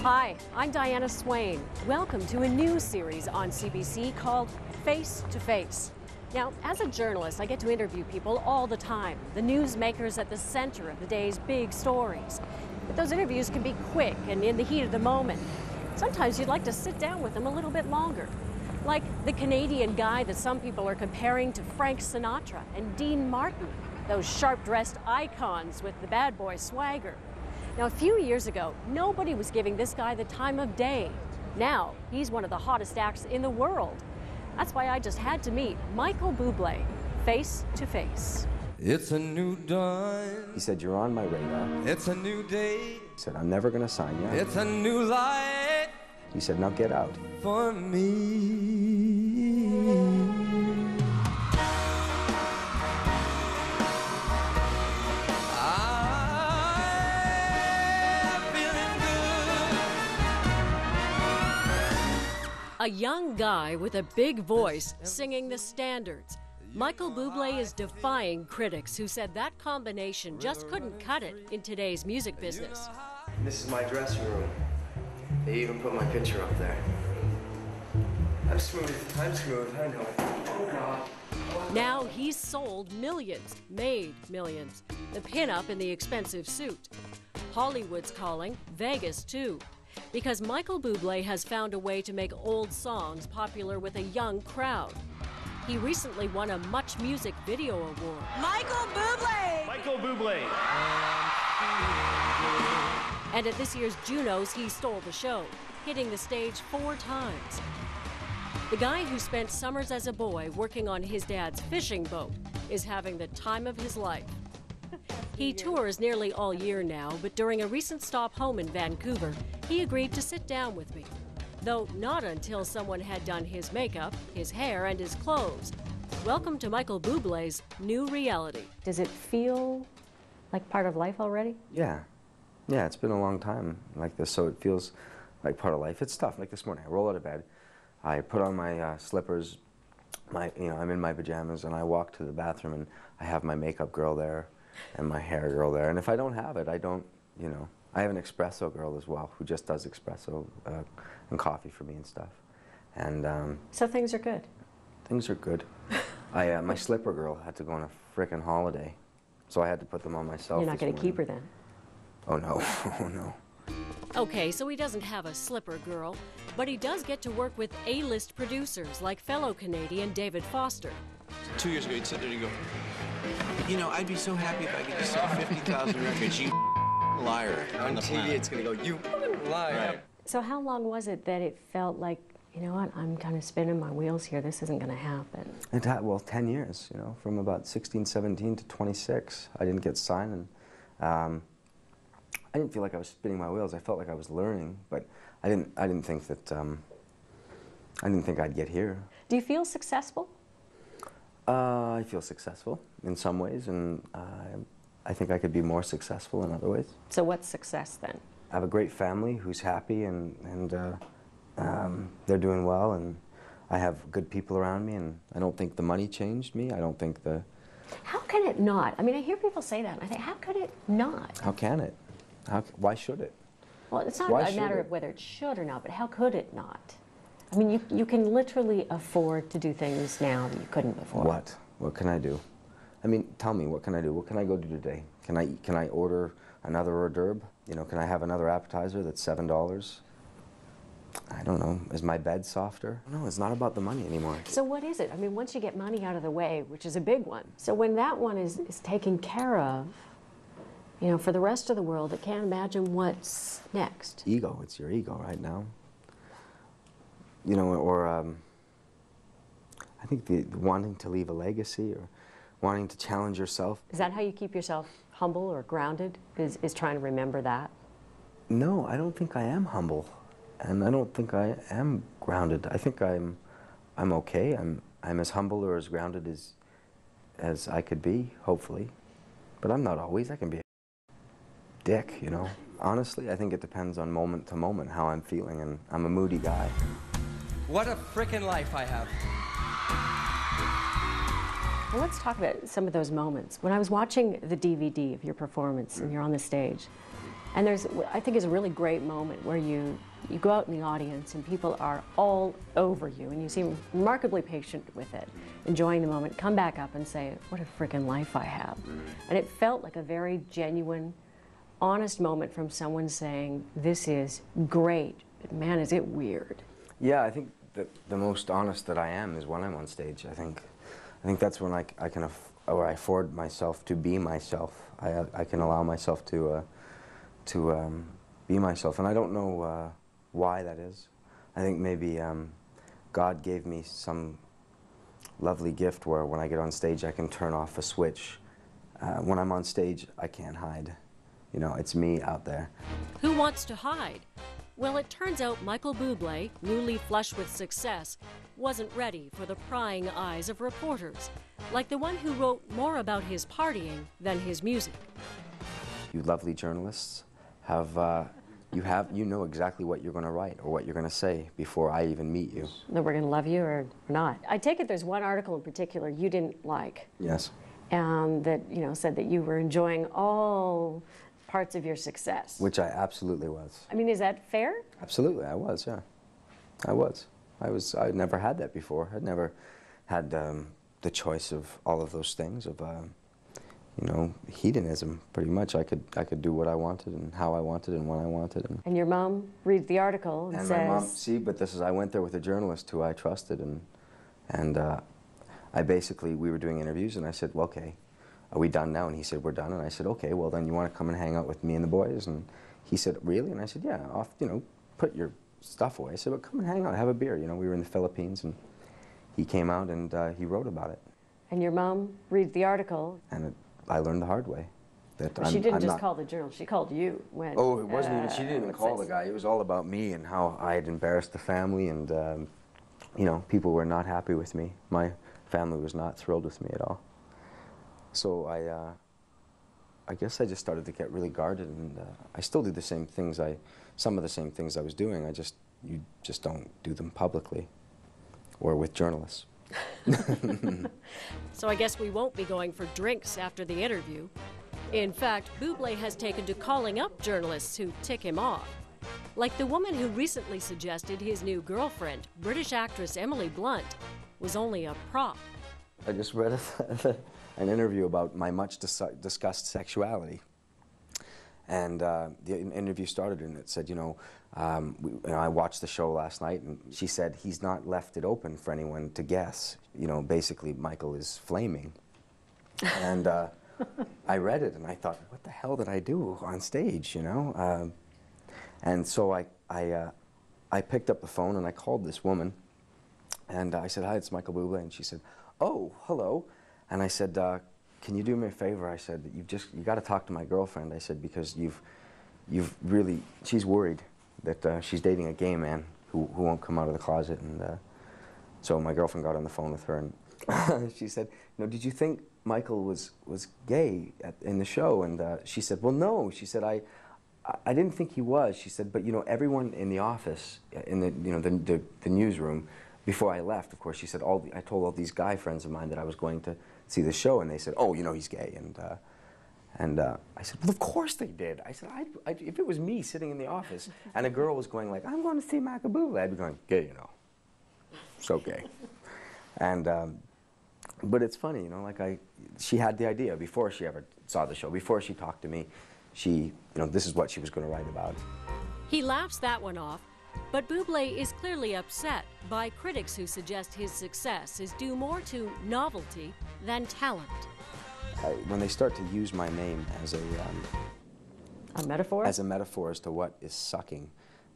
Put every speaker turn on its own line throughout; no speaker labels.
Hi, I'm Diana Swain. Welcome to a new series on CBC called Face to Face. Now, as a journalist, I get to interview people all the time, the newsmakers at the center of the day's big stories. But those interviews can be quick and in the heat of the moment. Sometimes you'd like to sit down with them a little bit longer. Like the Canadian guy that some people are comparing to Frank Sinatra and Dean Martin, those sharp-dressed icons with the bad boy swagger. Now, a few years ago, nobody was giving this guy the time of day. Now, he's one of the hottest acts in the world. That's why I just had to meet Michael Buble, face to face.
It's a new dawn.
He said, "You're on my radar."
It's a new day.
He said, "I'm never going to sign you."
It's a new light
He said, "Now get out."
for me.
A young guy with a big voice singing the standards. Michael Buble is defying critics who said that combination just couldn't cut it in today's music business.
This is my dressing room. They even put my picture up there. I'm smooth, I know it. Oh God.
Now he's sold millions, made millions. The pin-up in the expensive suit. Hollywood's calling, Vegas too. Because Michael Buble has found a way to make old songs popular with a young crowd. He recently won a Much Music Video Award.
Michael Buble!
Michael Buble!
And at this year's Junos, he stole the show, hitting the stage 4 times. The guy who spent summers as a boy working on his dad's fishing boat is having the time of his life. He tours nearly all year now, but during a recent stop home in Vancouver, he agreed to sit down with me. Though not until someone had done his makeup, his hair, and his clothes. Welcome to Michael Buble's new reality. Does it feel like part of life already?
Yeah, it's been a long time like this, so it feels like part of life. It's tough. Like this morning, I roll out of bed, I put on my slippers, I'm in my pajamas, and I walk to the bathroom, and I have my makeup girl there, and my hair girl there. And if I don't have it, I don't, I have an espresso girl as well who just does espresso and coffee for me and stuff. And
so things are good?
Things are good. My slipper girl had to go on a frickin' holiday, so I had to put them on myself.
You're not going to keep her then?
Oh no, oh no.
Okay, so he doesn't have a slipper girl, but he does get to work with A-list producers like fellow Canadian David Foster.
2 years ago, you'd sit there and you go, I'd be so happy if I could just sell 50,000 records. You liar.
On TV, it's gonna go, you liar.
Right.
So how long was it that it felt like, you know what, I'm kind of spinning my wheels here, this isn't going to happen?
It had, well, 10 years, from about 16, 17 to 26. I didn't get signed, and I didn't feel like I was spinning my wheels. I felt like I was learning, but I didn't think that, I didn't think I'd get here.
Do you feel successful?
I feel successful in some ways, and I think I could be more successful in other ways.
So what's success then?
I have a great family who's happy, and they're doing well, and I have good people around me, and I don't think the money changed me. I don't think the...
How can it not? I mean, I hear people say that, and I think, how could it not?
How can it? Why should it?
Well, it's not
Why
a matter of whether it should or not, but how could it not? I mean, you can literally afford to do things now that you couldn't before.
What? What can I do? I mean, tell me, what can I do? What can I go do today? Can I order another hors d'oeuvre? Can I have another appetizer that's $7? I don't know. Is my bed softer? No, it's not about the money anymore.
So what is it? I mean, once you get money out of the way, which is a big one, so when that one is taken care of, for the rest of the world, it can't imagine what's next.
Ego. It's your ego right now. Or I think the wanting to leave a legacy or wanting to challenge yourself.
Is that how you keep yourself humble or grounded, is trying to remember that?
No, I don't think I am humble, and I don't think I am grounded. I think I'm okay. I'm as humble or as grounded as I could be, hopefully. But I'm not always. I can be a dick, Honestly, I think it depends on moment to moment how I'm feeling, and I'm a moody guy.
What a frickin' life I have.
Well, let's talk about some of those moments. When I was watching the DVD of your performance and you're on the stage, And I think it's a really great moment where you go out in the audience and people are all over you and you seem remarkably patient with it, enjoying the moment, come back up and say, what a freaking life I have. And it felt like a very genuine, honest moment from someone saying, this is great, but man, is it weird.
Yeah, I think that the most honest that I am is when I'm on stage. I think that's when I can afford myself to be myself. I can allow myself to be myself, and I don't know why that is. I think maybe God gave me some lovely gift where when I get on stage I can turn off a switch. When I'm on stage I can't hide. You know, it's me out there.
Who wants to hide? Well, it turns out Michael Buble, newly flush with success, wasn't ready for the prying eyes of reporters, like the one who wrote more about his partying than his music.
You lovely journalists you know exactly what you're going to write or what you're going to say before I even meet you.
That we're going to love you or not. I take it there's one article in particular you didn't like.
Yes.
And that, you know, said that you were enjoying all parts of your success.
Which I absolutely was.
I mean, is that fair?
Absolutely, I was, yeah. I was. I'd never had that before. I'd never had the choice of all of those things, of you know, hedonism, pretty much. I could do what I wanted and how I wanted and when I wanted. And
your mom reads the article and says...
my mom, see, but I went there with a journalist who I trusted, and I basically, we were doing interviews, and I said, well, okay, are we done now? And he said, we're done. And I said, okay, well, then you want to come and hang out with me and the boys? And he said, really? And I said, yeah, you know, put your stuff away. I said, well, come and hang out, have a beer. You know, we were in the Philippines, and he came out and he wrote about it.
And your mom reads the article.
And I learned the hard way. That
she didn't just call the journal, she called you when...
Oh, it wasn't even, she didn't even call the guy. It was all about me and how I had embarrassed the family, and, you know, people were not happy with me. My family was not thrilled with me at all. So I guess I just started to get really guarded, and I still do the same things, some of the same things I was doing, you just don't do them publicly or with journalists.
So I guess we won't be going for drinks after the interview. In fact, Buble has taken to calling up journalists who tick him off. Like the woman who recently suggested his new girlfriend, British actress Emily Blunt, was only a prop.
I just read an interview about my much discussed sexuality. And the interview started and it said, you know, I watched the show last night, and she said, he's not left it open for anyone to guess. You know, basically, Michael is flaming. And I read it and I thought, what the hell did I do on stage, you know? And so I picked up the phone and I called this woman. And I said, hi, it's Michael Buble. And she said, oh, hello. And I said, can you do me a favor? I said, you got to talk to my girlfriend. I said, because you've really, she's worried that she's dating a gay man who won't come out of the closet. And so my girlfriend got on the phone with her, and she said, you know, did you think Michael was gay in the show? And she said, well, no. She said, I didn't think he was. She said, but you know, everyone in the office, in the newsroom, before I left, of course, she said, I told all these guy friends of mine that I was going to see the show, and they said, oh, you know, he's gay. And I said, well, of course they did. I said, if it was me sitting in the office and a girl was going like, I'm going to see Michael Buble, I'd be going, gay, you know, so gay. And, but it's funny, you know, like she had the idea before she ever saw the show, before she talked to me, you know, this is what she was going to write about.
He laughs that one off. But Buble is clearly upset by critics who suggest his success is due more to novelty than talent.
When they start to use my name as
a metaphor?
As a metaphor as to what is sucking,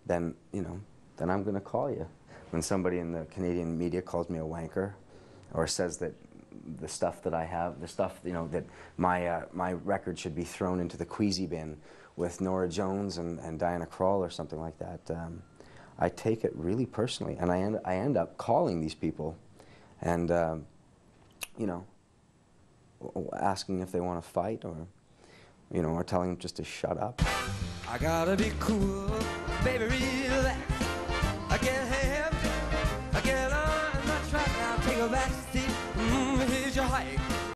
then, you know, then I'm going to call you. When somebody in the Canadian media calls me a wanker, or says that the stuff that I have, the stuff, you know, that my record should be thrown into the Queasy bin with Norah Jones and Diana Krall or something like that, I take it really personally, and I end up calling these people and, you know, asking if they want to fight, or, you know, or telling them just to shut up.
I gotta be cool, baby, relax.